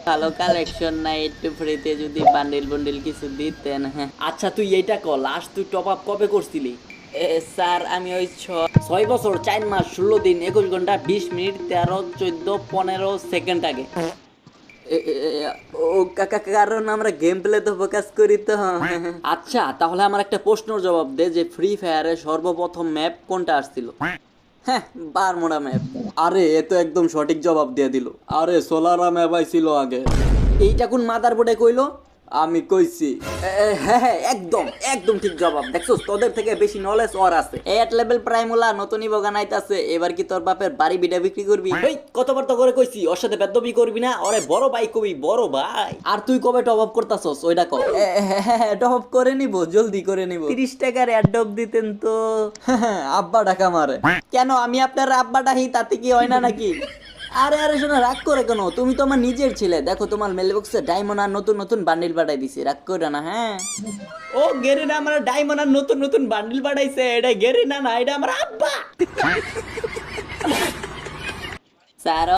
ভালো কালেকশন নাই, একটু ফ্রিতে যদি বান্ডিল বান্ডিল কিছু দিতেন। হ্যাঁ আচ্ছা তুই এইটা কর, লাস্ট তুই টপ আপ কবে করছিলি? স্যার আমি ওই 6 বছর 4 মাস 16 দিন 21 ঘন্টা 20 মিনিট 13 14 15 সেকেন্ড আগে। ও কারণ আমরা গেম প্লে তো ফোকাস করি তো। আচ্ছা তাহলে আমার একটা প্রশ্নের জবাব দে যে ফ্রি ফায়ারের সর্বপ্রথম ম্যাপ কোনটা আসছিল? হ্যাঁ বারমুডা ম্যাপ। আরে এ তো একদম সঠিক জবাব দিয়ে দিল। আরে সোলারা ম্যাপ আইছিল আগে। এইটা কোন মাদারবোর্ডে কইলো? আমি কইছি। হ্যাঁ হ্যাঁ একদম একদম ঠিক জবাব। দেখছস তোদের থেকে বেশি নলেজ ওর আছে। 8 লেভেল প্রাইমুলা নতুনই বগান আইতাছে। এবার কি তোর বাপের বাড়ি বিটা বিক্রি করবি? এই কতবার তো করে কইছি ওর সাথে বেদবি করবি না। ওরে বড় ভাই কবি, বড় ভাই। আর তুই কবে টপ আপ করতাছস ওইটা কর। হ্যাঁ টপ আপ করে নিব, জলদি করে নিব। 30 টাকার অ্যাডব দিতেন তো। আব্বা টাকা মারে। কেন আমি আপনার আব্বা ডাহি তাতে কি হয় না নাকি? আরে আরে শোনা, রাগ করে কেন? তুমি তো আমার নিজের ছেলে। দেখো তোমার মেল বক্সে ডায়মন্ড আর নতুন নতুন বান্ডিল পাঠাই দিছি, রাগ করে না। হ্যাঁ ও গেরি না, আমার ডায়মন্ড আর নতুন নতুন বান্ডিল পাঠাইছে, এটা গেরি না, না এটা আমার আব্বা। স্যার